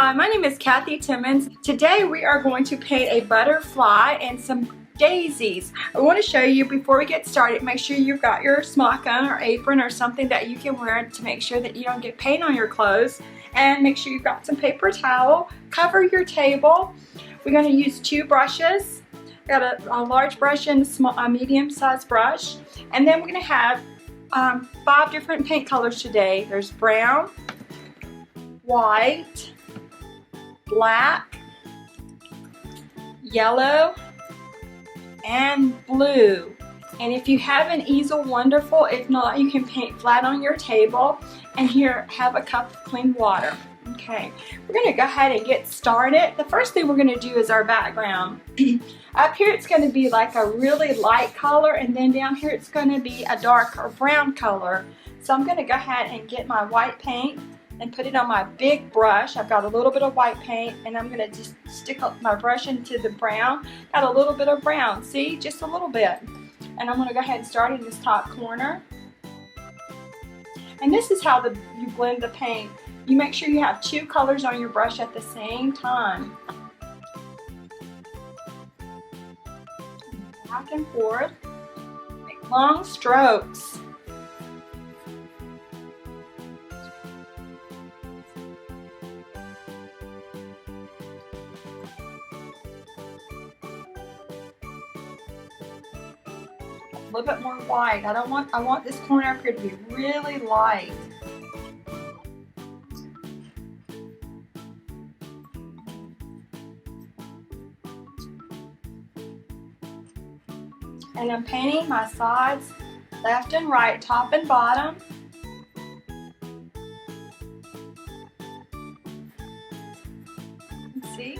Hi, my name is Kathy Timmons. Today we are going to paint a butterfly and some daisies. I want to show you before we get started, make sure you've got your smock on or apron or something that you can wear to make sure that you don't get paint on your clothes. And make sure you've got some paper towel. Cover your table. We're going to use 2 brushes. Got a large brush and a medium-sized brush. And then we're going to have 5 different paint colors today. There's brown, white, black, yellow, and blue. And if you have an easel, wonderful. If not, you can paint flat on your table. And here, have a cup of clean water. Okay, we're going to go ahead and get started. The first thing we're going to do is our background. Up here it's going to be like a really light color, and then down here it's going to be a darker brown color. So I'm going to go ahead and get my white paint and put it on my big brush. I've got a little bit of white paint, and I'm going to just stick up my brush into the brown. Got a little bit of brown, see, just a little bit. And I'm going to go ahead and start in this top corner. And this is how you blend the paint. You make sure you have 2 colors on your brush at the same time. Back and forth. Make long strokes. A little bit more white. I want this corner up here to be really light. And I'm painting my sides left and right, top and bottom. See?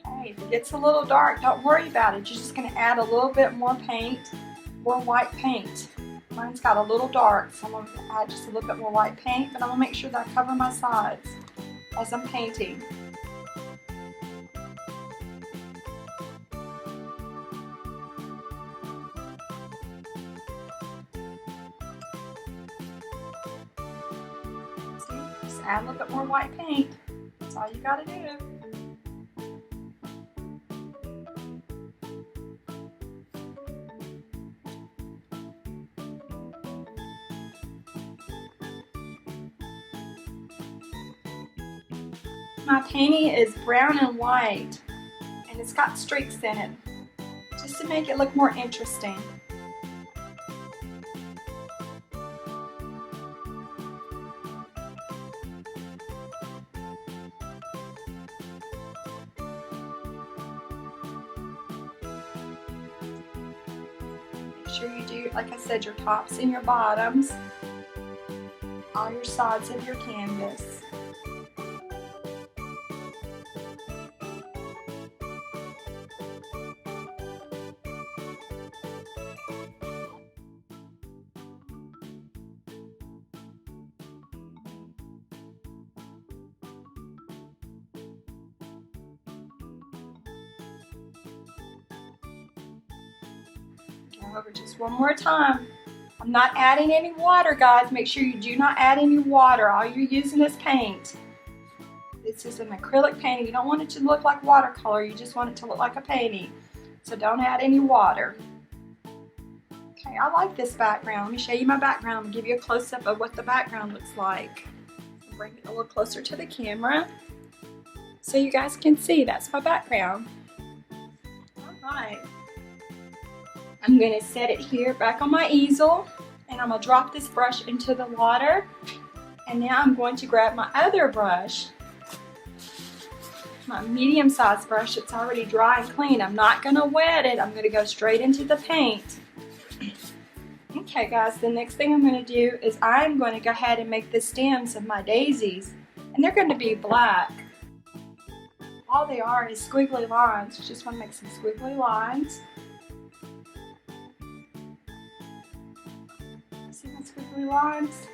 Okay, if it gets a little dark, don't worry about it. You're just going to add a little bit more paint, more white paint. Mine's got a little dark, so I'm going to add just a little bit more white paint, but I'm going to make sure that I cover my sides as I'm painting. See, just add a little bit more white paint. That's all you got to do. My painting is brown and white, and it's got streaks in it, just to make it look more interesting. Make sure you do, like I said, your tops and your bottoms on your sides of your canvas. Go over just one more time. I'm not adding any water, guys. Make sure you do not add any water. All you're using is paint. This is an acrylic painting. You don't want it to look like watercolor. You just want it to look like a painting. So don't add any water. Okay, I like this background. Let me show you my background. I'm going to give you a close-up of what the background looks like. I'll bring it a little closer to the camera so you guys can see. That's my background. All right. I'm going to set it here back on my easel, and I'm going to drop this brush into the water. And now I'm going to grab my other brush, my medium-sized brush. It's already dry and clean. I'm not going to wet it. I'm going to go straight into the paint. Okay, guys, the next thing I'm going to do is I'm going to go ahead and make the stems of my daisies, and they're going to be black. All they are is squiggly lines. You just want to make some squiggly lines. See my squiggly lines?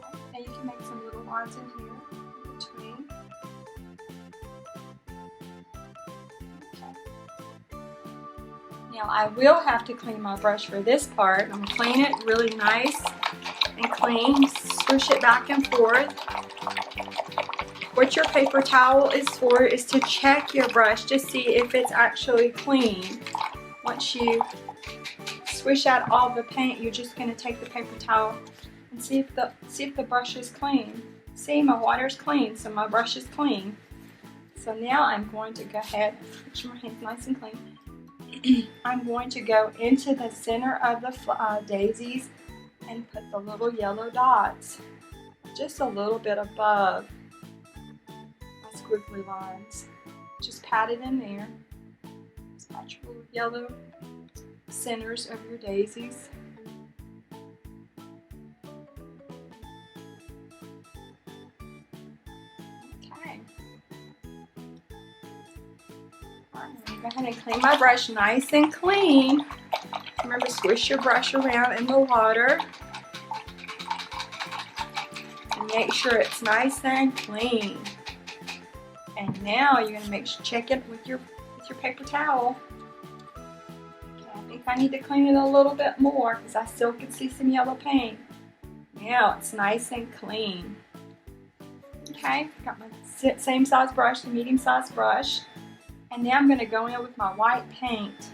Okay. Now you can make some little lines in here in between. Okay. Now I will have to clean my brush for this part. I'm going to clean it really nice and clean. Swoosh it back and forth. What your paper towel is for is to check your brush to see if it's actually clean. Once you swish out all the paint, you're just going to take the paper towel and see if the brush is clean. See, my water's clean, so my brush is clean. So now I'm going to go ahead, make my hands nice and clean. I'm going to go into the center of the daisies and put the little yellow dots just a little bit above my squiggly lines. Just pat it in there. Spot your little yellow centers of your daisies. Okay. I'm going to go ahead and clean my brush nice and clean. Remember, swish your brush around in the water. And make sure it's nice and clean. And now you're going to check it with your paper towel. Okay, I think I need to clean it a little bit more because I still can see some yellow paint. Now it's nice and clean. Okay, got my same size brush, the medium size brush. And now I'm going to go in with my white paint.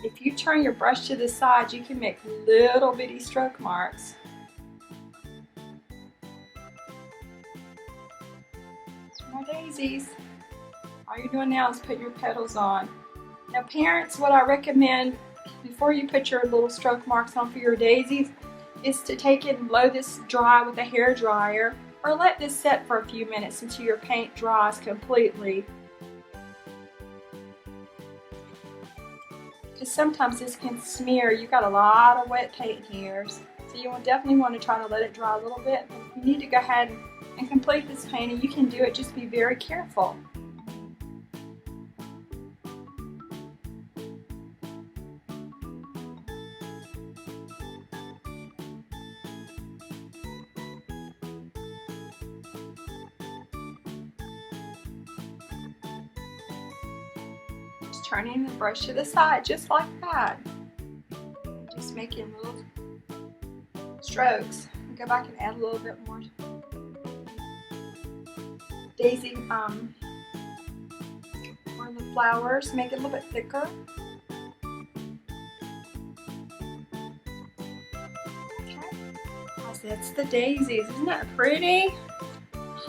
If you turn your brush to the side, you can make little bitty stroke marks. My daisies. All you're doing now is put your petals on. Now parents, what I recommend before you put your little stroke marks on for your daisies is to take it and blow this dry with a hair dryer, or let this set for a few minutes until your paint dries completely. Because sometimes this can smear. You got a lot of wet paint here, so you will definitely want to try to let it dry a little bit. But if you need to go ahead and complete this painting, you can do it. Just be very careful. Just turning the brush to the side, just like that. Just making little strokes. Go back and add a little bit more daisy on the flowers, make it a little bit thicker. Okay, that's the daisies. Isn't that pretty?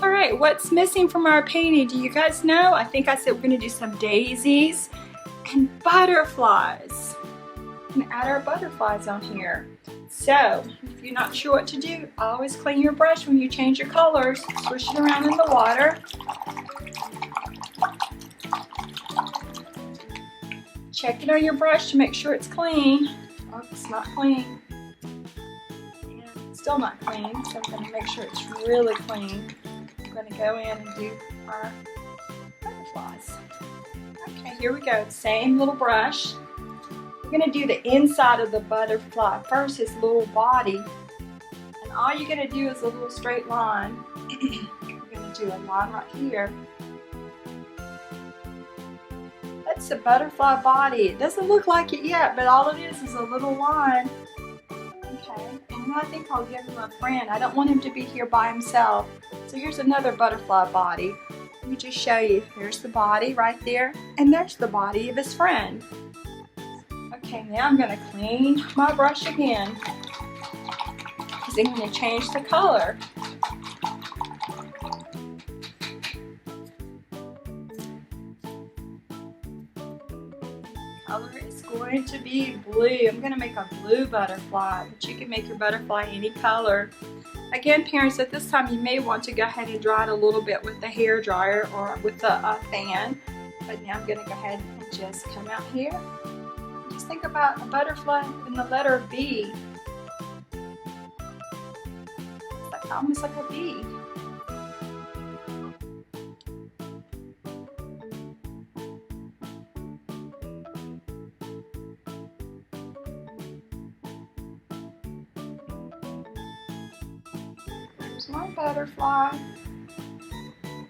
All right, what's missing from our painting? Do you guys know? I think I said we're going to do some daisies and butterflies. We're going to add our butterflies on here. So, if you're not sure what to do, always clean your brush when you change your colors. Swish it around in the water. Check it on your brush to make sure it's clean. Oh, it's not clean. And it's still not clean, so I'm going to make sure it's really clean. I'm going to go in and do our butterflies. Okay, here we go. Same little brush. We're going to do the inside of the butterfly first, his little body. And all you're going to do is a little straight line. We're going to do a line right here. That's the butterfly body. It doesn't look like it yet, but all it is a little line. Okay, and I think I'll give him a friend. I don't want him to be here by himself. So here's another butterfly body. Let me just show you. There's the body right there, and there's the body of his friend. Okay, now I'm going to clean my brush again because I'm going to change the color. Color is going to be blue. I'm going to make a blue butterfly, but you can make your butterfly any color. Again, parents, at this time you may want to go ahead and dry it a little bit with the hair dryer or with the fan. But now I'm going to go ahead and just come out here. Just think about a butterfly in the letter B. It's like, almost like a bee. There's my butterfly.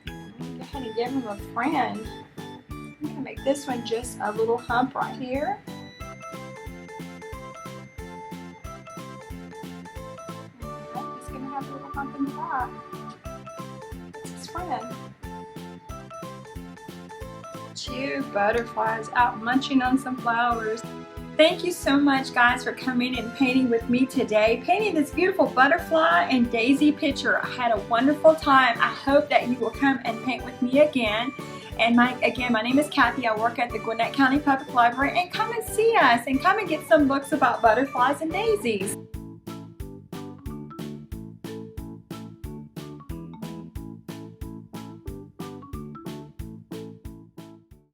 Go ahead and give him a friend. I'm going to make this one just a little hump right here. hump in the back. It's his friend. 2 butterflies out munching on some flowers. Thank you so much, guys, for coming and painting with me today. Painting this beautiful butterfly and daisy picture. I had a wonderful time. I hope that you will come and paint with me again. And again, my name is Kathy. I work at the Gwinnett County Public Library. And come and see us and come and get some books about butterflies and daisies.